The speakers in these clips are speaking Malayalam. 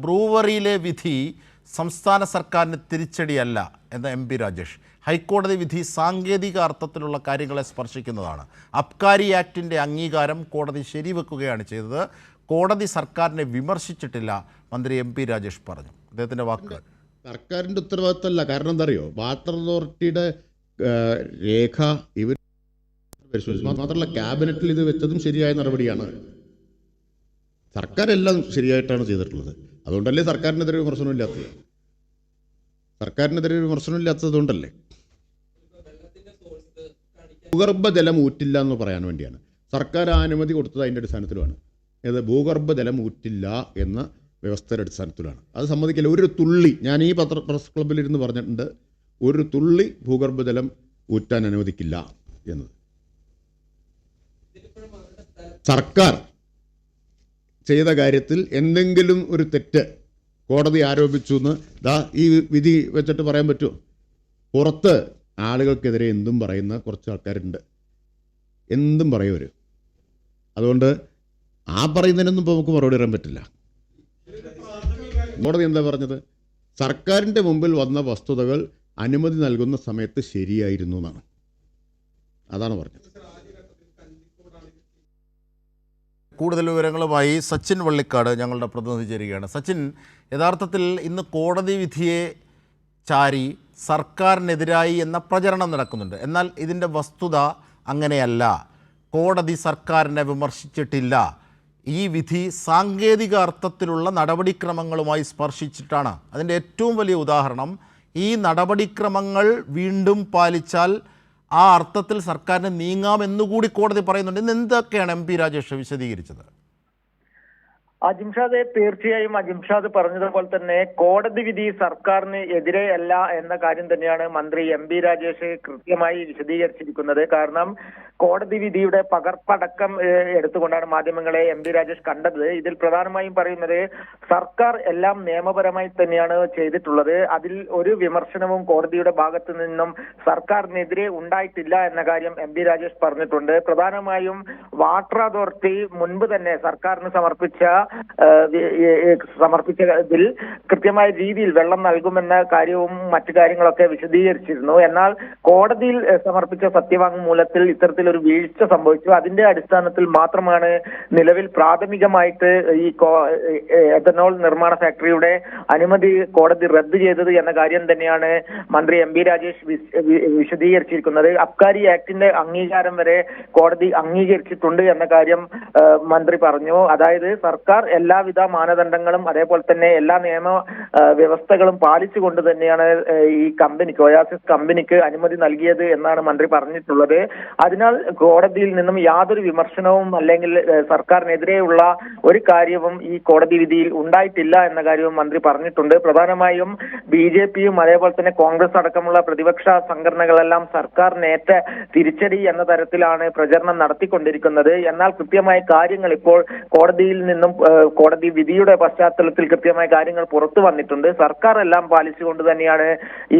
ബ്രൂവറിയിലെ വിധി സംസ്ഥാന സർക്കാരിന് തിരിച്ചടിയല്ല എന്ന എം.പി. രാജേഷ്. ഹൈക്കോടതി വിധി സാങ്കേതിക അർത്ഥത്തിലുള്ള കാര്യങ്ങളെ സ്പർശിക്കുന്നതാണ്. അബ്കാരി ആക്ടിൻ്റെ അംഗീകാരം കോടതി ശരിവെക്കുകയാണ് ചെയ്തത്. കോടതി സർക്കാരിനെ വിമർശിച്ചിട്ടില്ല, മന്ത്രി എം.പി. രാജേഷ് പറഞ്ഞു. അദ്ദേഹത്തിൻ്റെ വാക്കുകൾ. സർക്കാരിൻ്റെ ഉത്തരവാദിത്തമല്ല. കാരണം എന്താ അറിയോ, വാട്ടർ അതോറിറ്റിയുടെ രേഖ ഇവർ പരിശോധിച്ചു. മാത്രമല്ല ക്യാബിനറ്റിൽ ഇത് വെച്ചതും ശരിയായ നടപടിയാണ്. സർക്കാരെല്ലാം ശരിയായിട്ടാണ് ചെയ്തിട്ടുള്ളത്. അതുകൊണ്ടല്ലേ സർക്കാരിനെതിരെ വിമർശനമില്ലാത്തത്. സർക്കാരിനെതിരെ വിമർശനമില്ലാത്തതുകൊണ്ടല്ലേ. ഭൂഗർഭജലം ഊറ്റില്ല എന്ന് പറയാൻ വേണ്ടിയാണ് സർക്കാർ അനുമതി കൊടുത്തത്. അതിൻ്റെ അടിസ്ഥാനത്തിലുമാണ്. ഏത് ഭൂഗർഭജലം ഊറ്റില്ല എന്ന വ്യവസ്ഥയുടെ അടിസ്ഥാനത്തിലാണ്. അത് സമ്മതിക്കില്ല. ഒരു തുള്ളി, ഞാൻ ഈ പ്രസ് ക്ലബ്ബിലിരുന്ന് പറഞ്ഞിട്ടുണ്ട്, ഒരു തുള്ളി ഭൂഗർഭജലം ഊറ്റാൻ അനുവദിക്കില്ല എന്നത്. സർക്കാർ ചെയ്ത കാര്യത്തിൽ എന്തെങ്കിലും ഒരു തെറ്റ് കോടതി ആരോപിച്ചു എന്ന് ഈ വിധി വെച്ചിട്ട് പറയാൻ പറ്റുമോ? പുറത്ത് ആളുകൾക്കെതിരെ എന്തും പറയുന്ന കുറച്ച് ആൾക്കാരുണ്ട്. എന്തും പറയും. അതുകൊണ്ട് ആ പറയുന്നതിനൊന്നും ഇപ്പോൾ നമുക്ക് മറുപടി പറയാൻ പറ്റില്ല. കോടതി എന്താ പറഞ്ഞത്? സർക്കാരിൻ്റെ മുമ്പിൽ വന്ന വസ്തുതകൾ അനുമതി നൽകുന്ന സമയത്ത് ശരിയായിരുന്നു എന്നാണ്. അതാണ് പറഞ്ഞത്. കൂടുതൽ വിവരങ്ങളുമായി സച്ചിൻ വള്ളിക്കാട് ഞങ്ങളുടെ പ്രതിനിധി ചേരുകയാണ്. സച്ചിൻ, യഥാർത്ഥത്തിൽ ഇന്ന് കോടതി വിധിയെ ചാരി സർക്കാരിനെതിരായി എന്ന പ്രചരണം നടക്കുന്നുണ്ട്. എന്നാൽ ഇതിൻ്റെ വസ്തുത അങ്ങനെയല്ല. കോടതി സർക്കാരിനെ വിമർശിച്ചിട്ടില്ല. ഈ വിധി സാങ്കേതിക അർത്ഥത്തിലുള്ള നടപടിക്രമങ്ങളുമായി സ്പർശിച്ചിട്ടാണ്. അതിൻ്റെ ഏറ്റവും വലിയ ഉദാഹരണം, ഈ നടപടിക്രമങ്ങൾ വീണ്ടും പാലിച്ചാൽ ആ അർത്ഥത്തിൽ സർക്കാരിന് നീങ്ങാമെന്നുകൂടി കോടതി പറയുന്നുണ്ട്. ഇന്ന് എന്തൊക്കെയാണ് എം.പി. രാജേഷ് വിശദീകരിച്ചത്? അജിംഷാദ്, തീർച്ചയായും അജിംഷാദ് പറഞ്ഞതുപോലെ തന്നെ കോടതി വിധി സർക്കാരിന് എതിരെയല്ല എന്ന കാര്യം തന്നെയാണ് മന്ത്രി എം.പി. രാജേഷ് കൃത്യമായി വിശദീകരിച്ചിരിക്കുന്നത്. കാരണം കോടതി വിധിയുടെ പകർപ്പടക്കം എടുത്തുകൊണ്ടാണ് മാധ്യമങ്ങളെ എം.പി. രാജേഷ് കണ്ടത്. ഇതിൽ പ്രധാനമായും പറയുന്നത് സർക്കാർ എല്ലാം നിയമപരമായി തന്നെയാണ് ചെയ്തിട്ടുള്ളത്. അതിൽ ഒരു വിമർശനവും കോടതിയുടെ ഭാഗത്തു നിന്നും സർക്കാരിനെതിരെ ഉണ്ടായിട്ടില്ല എന്ന കാര്യം എം.പി. രാജേഷ് പറഞ്ഞിട്ടുണ്ട്. പ്രധാനമായും വാട്ടർ അതോറിറ്റി മുൻപ് തന്നെ സർക്കാരിന് സമർപ്പിച്ചതിൽ കൃത്യമായ രീതിയിൽ വെള്ളം നൽകുമെന്ന കാര്യവും മറ്റു കാര്യങ്ങളൊക്കെ വിശദീകരിച്ചിരുന്നു. എന്നാൽ കോടതിയിൽ സമർപ്പിച്ച സത്യവാങ്മൂലത്തിൽ ഇത്തരത്തിലൊരു വീഴ്ച സംഭവിച്ചു. അതിന്റെ അടിസ്ഥാനത്തിൽ മാത്രമാണ് നിലവിൽ പ്രാഥമികമായിട്ട് ഈ എഥനോൾ നിർമ്മാണ ഫാക്ടറിയുടെ അനുമതി കോടതി റദ്ദ് ചെയ്തത് എന്ന കാര്യം തന്നെയാണ് മന്ത്രി എം.പി. രാജേഷ് വിശദീകരിച്ചിരിക്കുന്നത്. അബ്കാരി ആക്ടിന്റെ അംഗീകാരം വരെ കോടതി അംഗീകരിച്ചിട്ടുണ്ട് എന്ന കാര്യം മന്ത്രി പറഞ്ഞു. അതായത് സർക്കാർ എല്ലാവിധ മാനദണ്ഡങ്ങളും അതേപോലെ തന്നെ എല്ലാ നിയമ വ്യവസ്ഥകളും പാലിച്ചുകൊണ്ട് തന്നെയാണ് ഈ കമ്പനിക്ക്, ഒയാസിസ് കമ്പനിക്ക് അനുമതി നൽകിയത് എന്നാണ് മന്ത്രി പറഞ്ഞിട്ടുള്ളത്. അതിനാൽ കോടതിയിൽ നിന്നും യാതൊരു വിമർശനവും അല്ലെങ്കിൽ സർക്കാരിനെതിരെയുള്ള ഒരു കാര്യവും ഈ കോടതി വിധിയിൽ ഉണ്ടായിട്ടില്ല എന്ന കാര്യവും മന്ത്രി പറഞ്ഞിട്ടുണ്ട്. പ്രധാനമായും ബി.ജെ.പിയും അതേപോലെ തന്നെ കോൺഗ്രസ് അടക്കമുള്ള പ്രതിപക്ഷ സംഘടനകളെല്ലാം സർക്കാരിനേറ്റ തിരിച്ചടി എന്ന തരത്തിലാണ് പ്രചരണം നടത്തിക്കൊണ്ടിരിക്കുന്നത്. എന്നാൽ കൃത്യമായ കാര്യങ്ങൾ ഇപ്പോൾ കോടതിയിൽ നിന്നും കോടതി വിധിയുടെ പശ്ചാത്തലത്തിൽ കൃത്യമായ കാര്യങ്ങൾ പുറത്തു വന്നിട്ടുണ്ട്. സർക്കാർ എല്ലാം പാലിച്ചുകൊണ്ട് തന്നെയാണ്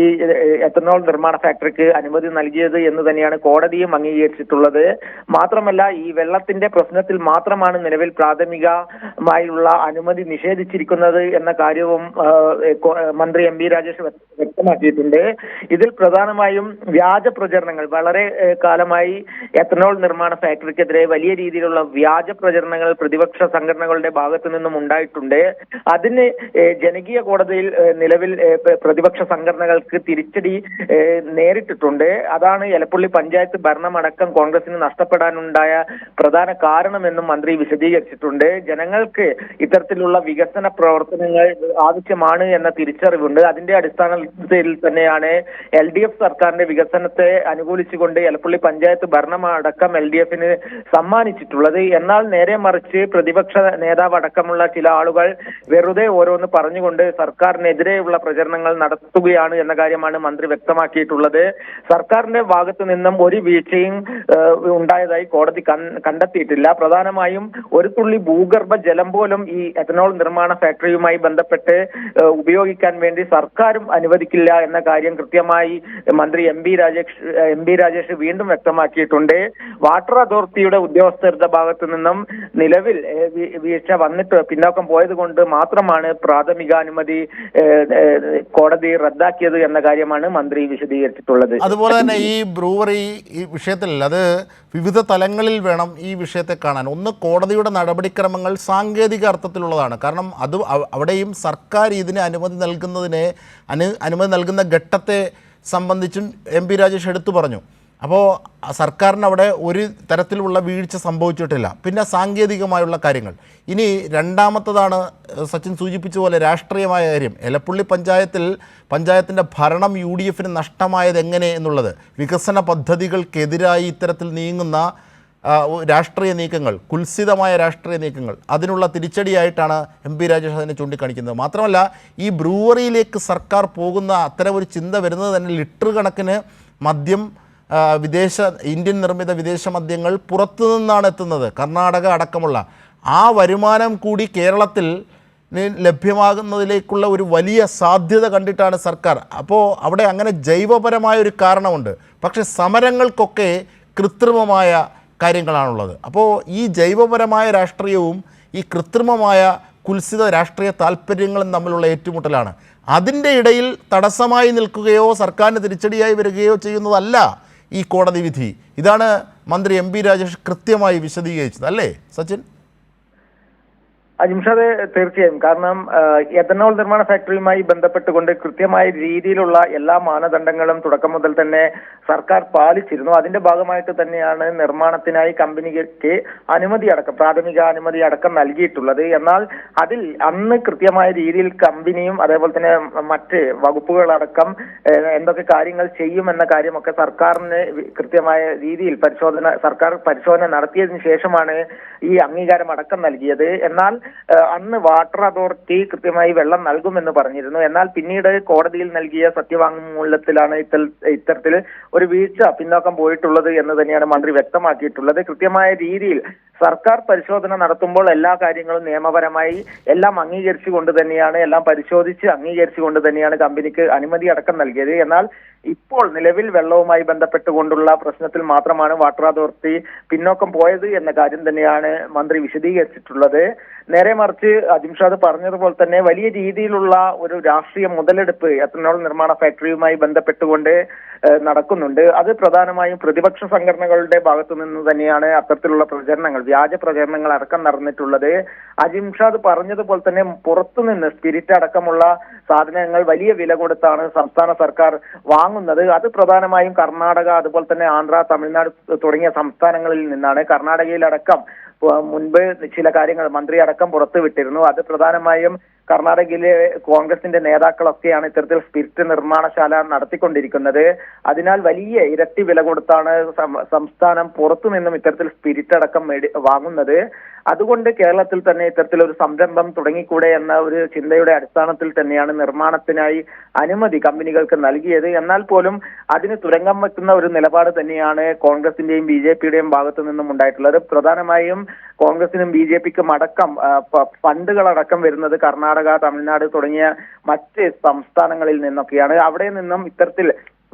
ഈ എഥനോൾ നിർമ്മാണ ഫാക്ടറിക്ക് അനുമതി നൽകിയത് എന്ന് തന്നെയാണ് കോടതിയും അംഗീകരിച്ചിട്ടുള്ളത്. മാത്രമല്ല ഈ വെള്ളത്തിന്റെ പ്രശ്നത്തിൽ മാത്രമാണ് നിലവിൽ പ്രാഥമികമായുള്ള അനുമതി നിഷേധിച്ചിരിക്കുന്നത് എന്ന കാര്യവും മന്ത്രി എം.പി. രാജേഷ് വ്യക്തമാക്കിയിട്ടുണ്ട്. ഇതിൽ പ്രധാനമായും വ്യാജ പ്രചരണങ്ങൾ, വളരെ കാലമായി എഥനോൾ നിർമ്മാണ ഫാക്ടറിക്കെതിരെ വലിയ രീതിയിലുള്ള വ്യാജ പ്രചരണങ്ങൾ പ്രതിപക്ഷ സംഘടനകളുടെ ഭാഗത്തു നിന്നും ഉണ്ടായിട്ടുണ്ട്. അതിന് ജനകീയ കോടതിയിൽ നിലവിൽ പ്രതിപക്ഷ സംഘടനകൾക്ക് തിരിച്ചടി നേരിട്ടിട്ടുണ്ട്. അതാണ് എലപ്പുള്ളി പഞ്ചായത്ത് ഭരണമടക്കം കോൺഗ്രസിന് നഷ്ടപ്പെടാനുണ്ടായ പ്രധാന കാരണമെന്നും മന്ത്രി വിശദീകരിച്ചിട്ടുണ്ട്. ജനങ്ങൾക്ക് ഇത്തരത്തിലുള്ള വികസന പ്രവർത്തനങ്ങൾ ആവശ്യമാണ് എന്ന തിരിച്ചറിവുണ്ട്. അതിന്റെ അടിസ്ഥാനത്തിൽ തന്നെയാണ് LDF സർക്കാരിന്റെ വികസനത്തെ അനുകൂലിച്ചുകൊണ്ട് എലപ്പുള്ളി പഞ്ചായത്ത് ഭരണമടക്കം LDFന് സമ്മാനിച്ചിട്ടുള്ളത്. എന്നാൽ നേരെ മറിച്ച് പ്രതിപക്ഷ നേതാവ് അടക്കമുള്ള ചില ആളുകൾ വെറുതെ ഓരോന്ന് പറഞ്ഞുകൊണ്ട് സർക്കാരിനെതിരെയുള്ള പ്രചരണങ്ങൾ നടത്തുകയാണ് എന്ന കാര്യമാണ് മന്ത്രി വ്യക്തമാക്കിയിട്ടുള്ളത്. സർക്കാരിന്റെ ഭാഗത്തു നിന്നും ഒരു വീഴ്ചയും ഉണ്ടായതായി കോടതി കണ്ടെത്തിയിട്ടില്ല. പ്രധാനമായും ഒരു തുള്ളി ഭൂഗർഭ ജലം പോലും ഈ എഥനോൾ നിർമ്മാണ ഫാക്ടറിയുമായി ബന്ധപ്പെട്ട് ഉപയോഗിക്കാൻ വേണ്ടി സർക്കാരും അനുവദിക്കില്ല നടത്തിയിട്ടില്ല എന്ന കാര്യം കൃത്യമായി മന്ത്രി എം ബി രാജേഷ് വീണ്ടും വ്യക്തമാക്കിയിട്ടുണ്ട്. വാട്ടർ അതോറിറ്റിയുടെ ഉദ്യോഗസ്ഥരുടെ ഭാഗത്തു നിന്നും നിലവിൽ വീഴ്ച വന്നിട്ട് പിന്നോക്കം പോയത് കൊണ്ട് മാത്രമാണ് പ്രാഥമികാനുമതി കോടതി റദ്ദാക്കിയത് എന്ന കാര്യമാണ് മന്ത്രി വിശദീകരിച്ചിട്ടുള്ളത്. അതുപോലെ തന്നെ ഈ ബ്രൂവറി ഈ വിഷയത്തിൽ അത് വിവിധ തലങ്ങളിൽ വേണം ഈ വിഷയത്തെ കാണാൻ. ഒന്ന്, കോടതിയുടെ നടപടിക്രമങ്ങൾ സാങ്കേതിക അർത്ഥത്തിലുള്ളതാണ്. കാരണം അത് അവിടെയും സർക്കാർ ഇതിന് അനുമതി നൽകുന്ന ഘട്ടത്തെ സംബന്ധിച്ചും എം പി രാജേഷ് എടുത്തു പറഞ്ഞു. അപ്പോൾ സർക്കാരിന് അവിടെ ഒരു തരത്തിലുള്ള വീഴ്ച സംഭവിച്ചിട്ടില്ല. പിന്നെ സാങ്കേതികമായുള്ള കാര്യങ്ങൾ. ഇനി രണ്ടാമത്തതാണ് സച്ചിൻ സൂചിപ്പിച്ച പോലെ രാഷ്ട്രീയമായ കാര്യം. എലപ്പുള്ളി പഞ്ചായത്തിൻ്റെ ഭരണം UDF നഷ്ടമായത് എങ്ങനെ എന്നുള്ളത്, വികസന പദ്ധതികൾക്കെതിരായി ഇത്തരത്തിൽ നീങ്ങുന്ന രാഷ്ട്രീയ നീക്കങ്ങൾ, കുൽസിതമായ രാഷ്ട്രീയ നീക്കങ്ങൾ, അതിനുള്ള തിരിച്ചടിയായിട്ടാണ് എം പി രാജേഷ് അതിനെ ചൂണ്ടിക്കാണിക്കുന്നത്. മാത്രമല്ല, ഈ ബ്രൂവറിയിലേക്ക് സർക്കാർ പോകുന്ന അത്തരം ഒരു ചിന്ത വരുന്നത് തന്നെ ലിറ്റർ കണക്കിന് മദ്യം, ഇന്ത്യൻ നിർമ്മിത വിദേശ മദ്യങ്ങൾ പുറത്തു നിന്നാണ് എത്തുന്നത്, കർണാടക അടക്കമുള്ള. ആ വരുമാനം കൂടി കേരളത്തിൽ ലഭ്യമാകുന്നതിലേക്കുള്ള ഒരു വലിയ സാധ്യത കണ്ടിട്ടാണ് സർക്കാർ. അപ്പോൾ അവിടെ അങ്ങനെ ജൈവപരമായ ഒരു കാരണമുണ്ട്. പക്ഷേ സമരങ്ങൾക്കൊക്കെ കൃത്രിമമായ കാര്യങ്ങളാണുള്ളത്. അപ്പോൾ ഈ ജൈവപരമായ രാഷ്ട്രീയവും ഈ കൃത്രിമമായ കുൽസിത രാഷ്ട്രീയ താല്പര്യങ്ങളും തമ്മിലുള്ള ഏറ്റുമുട്ടലാണ്. അതിൻ്റെ ഇടയിൽ തടസ്സമായി നിൽക്കുകയോ സർക്കാരിന് തിരിച്ചടിയായി വരികയോ ചെയ്യുന്നതല്ല ഈ കോടതി വിധി. ഇതാണ് മന്ത്രി എം പി രാജേഷ് കൃത്യമായി വിശദീകരിച്ചത്, അല്ലേ സച്ചിൻ? അജിംഷാദ്, തീർച്ചയായും. കാരണം എഥനോൾ നിർമ്മാണ ഫാക്ടറിയുമായി ബന്ധപ്പെട്ടുകൊണ്ട് കൃത്യമായ രീതിയിലുള്ള എല്ലാ മാനദണ്ഡങ്ങളും തുടക്കം മുതൽ തന്നെ സർക്കാർ പാലിച്ചിരുന്നു. അതിന്റെ ഭാഗമായിട്ട് തന്നെയാണ് നിർമ്മാണത്തിനായി കമ്പനിക്ക് പ്രാഥമിക അനുമതി അടക്കം നൽകിയിട്ടുള്ളത്. എന്നാൽ അതിൽ അന്ന് കൃത്യമായ രീതിയിൽ കമ്പനിയും അതേപോലെ തന്നെ മറ്റ് വകുപ്പുകളടക്കം എന്തൊക്കെ കാര്യങ്ങൾ ചെയ്യുമെന്ന കാര്യമൊക്കെ സർക്കാരിന് കൃത്യമായ രീതിയിൽ സർക്കാർ പരിശോധന നടത്തിയതിനു ശേഷമാണ് ഈ അംഗീകാരം അടക്കം നൽകിയത്. എന്നാൽ അന്ന് വാട്ടർ അതോറിറ്റി കൃത്യമായി വെള്ളം നൽകുമെന്ന് പറഞ്ഞിരുന്നു. എന്നാൽ പിന്നീട് കോടതിയിൽ നൽകിയ സത്യവാങ്മൂലത്തിലാണ് ഇത്തരത്തിൽ ഒരു വീഴ്ച പിന്നോക്കം പോയിട്ടുള്ളത് എന്ന് തന്നെയാണ് മന്ത്രി വ്യക്തമാക്കിയിട്ടുള്ളത്. കൃത്യമായ രീതിയിൽ സർക്കാർ പരിശോധന നടത്തുമ്പോൾ എല്ലാ കാര്യങ്ങളും നിയമപരമായി എല്ലാം എല്ലാം പരിശോധിച്ച് അംഗീകരിച്ചുകൊണ്ട് തന്നെയാണ് കമ്പനിക്ക് അനുമതി അടക്കം നൽകിയത്. എന്നാൽ ഇപ്പോൾ നിലവിൽ വെള്ളവുമായി ബന്ധപ്പെട്ടുകൊണ്ടുള്ള പ്രശ്നത്തിൽ മാത്രമാണ് വാട്ടർ അതോറിറ്റി പിന്നോക്കം പോയത് എന്ന കാര്യം തന്നെയാണ് മന്ത്രി വിശദീകരിച്ചിട്ടുള്ളത്. നേരെ മറിച്ച് അജിംഷാദ് പറഞ്ഞതുപോലെ തന്നെ വലിയ രീതിയിലുള്ള ഒരു രാഷ്ട്രീയ മുതലെടുപ്പ് എഥനോൾ നിർമ്മാണ ഫാക്ടറിയുമായി ബന്ധപ്പെട്ടുകൊണ്ട് നടക്കുന്നുണ്ട്. അത് പ്രധാനമായും പ്രതിപക്ഷ സംഘടനകളുടെ ഭാഗത്തു നിന്ന് തന്നെയാണ് അത്തരത്തിലുള്ള വ്യാജ പ്രചരണങ്ങൾ അടക്കം നടന്നിട്ടുള്ളത്. അജിംഷാദ് പറഞ്ഞതുപോലെ തന്നെ പുറത്തുനിന്ന് സ്പിരിറ്റ് അടക്കമുള്ള സാധനങ്ങൾ വലിയ വില കൊടുത്താണ് സംസ്ഥാന സർക്കാർ വാങ്ങുന്നത്. അത് പ്രധാനമായും കർണാടക, അതുപോലെ തന്നെ ആന്ധ്ര, തമിഴ്നാട് തുടങ്ങിയ സംസ്ഥാനങ്ങളിൽ നിന്നാണ്. കർണാടകയിലടക്കം മുൻപ് ചില കാര്യങ്ങൾ മന്ത്രി അടക്കം പുറത്തുവിട്ടിരുന്നു. അത് പ്രധാനമായും കർണാടകയിലെ കോൺഗ്രസിന്റെ നേതാക്കളൊക്കെയാണ് ഇത്തരത്തിൽ സ്പിരിറ്റ് നിർമ്മാണശാല നടത്തിക്കൊണ്ടിരിക്കുന്നത്. അതിനാൽ വലിയ ഇരട്ടി വില കൊടുത്താണ് സംസ്ഥാനം പുറത്തുനിന്നും ഇത്തരത്തിൽ സ്പിരിറ്റ് അടക്കം വാങ്ങുന്നത്. അതുകൊണ്ട് കേരളത്തിൽ തന്നെ ഇത്തരത്തിലൊരു സംരംഭം തുടങ്ങിക്കൂടെ എന്ന ഒരു ചിന്തയുടെ അടിസ്ഥാനത്തിൽ തന്നെയാണ് നിർമ്മാണത്തിനായി അനുമതി കമ്പനികൾക്ക് നൽകിയത്. എന്നാൽ പോലും അതിന് തുരങ്കം വെക്കുന്ന ഒരു നിലപാട് തന്നെയാണ് കോൺഗ്രസിന്റെയും BJPയുടെയും ഭാഗത്തു നിന്നും ഉണ്ടായിട്ടുള്ളത്. പ്രധാനമായും കോൺഗ്രസിനും BJPക്കും അടക്കം ഫണ്ടുകളടക്കം വരുന്നത് കർണാടക, തമിഴ്നാട് തുടങ്ങിയ മറ്റ് സംസ്ഥാനങ്ങളിൽ നിന്നൊക്കെയാണ്. അവിടെ നിന്നും ഇത്തരത്തിൽ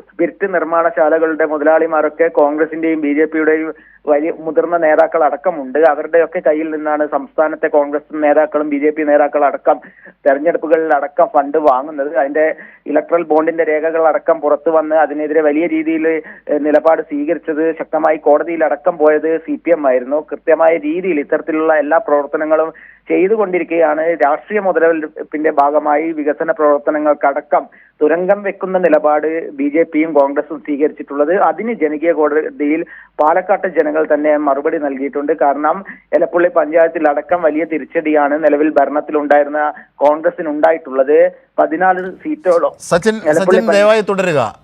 സ്പിരിറ്റ് നിർമ്മാണശാലകളുടെ മുതലാളിമാരൊക്കെ കോൺഗ്രസിന്റെയും BJPയുടെയും വലിയ മുതിർന്ന നേതാക്കൾ അടക്കമുണ്ട്. അവരുടെയൊക്കെ കയ്യിൽ നിന്നാണ് സംസ്ഥാനത്തെ കോൺഗ്രസ് നേതാക്കളും BJP നേതാക്കൾ അടക്കം തെരഞ്ഞെടുപ്പുകളിൽ അടക്കം ഫണ്ട് വാങ്ങുന്നത്. അതിന്റെ ഇലക്ട്രൽ ബോണ്ടിന്റെ രേഖകൾ അടക്കം പുറത്തു വന്ന് അതിനെതിരെ വലിയ രീതിയിൽ നിലപാട് സ്വീകരിച്ചത്, ശക്തമായി കോടതിയിൽ അടക്കം പോയത് CPM ആയിരുന്നു. കൃത്യമായ രീതിയിൽ ഇത്തരത്തിലുള്ള എല്ലാ പ്രവർത്തനങ്ങളും ചെയ്തുകൊണ്ടിരിക്കുകയാണ്. രാഷ്ട്രീയ മുതലെടുപ്പിന്റെ ഭാഗമായി വികസന പ്രവർത്തനങ്ങൾക്കടക്കം തുരങ്കം വെക്കുന്ന നിലപാട് BJPയും കോൺഗ്രസും സ്വീകരിച്ചിട്ടുള്ളത്. അതിന് ജനകീയ കോടതിയിൽ പാലക്കാട്ട് ജനങ്ങൾ തന്നെ മറുപടി നൽകിയിട്ടുണ്ട്. കാരണം എലപ്പുള്ളി പഞ്ചായത്തിൽ അടക്കം വലിയ തിരിച്ചടിയാണ് നിലവിൽ ഭരണത്തിലുണ്ടായിരുന്ന കോൺഗ്രസിന് ഉണ്ടായിട്ടുള്ളത്. 14 സീറ്റോളം സച്ചിൻ ദയവായി തുടരുക.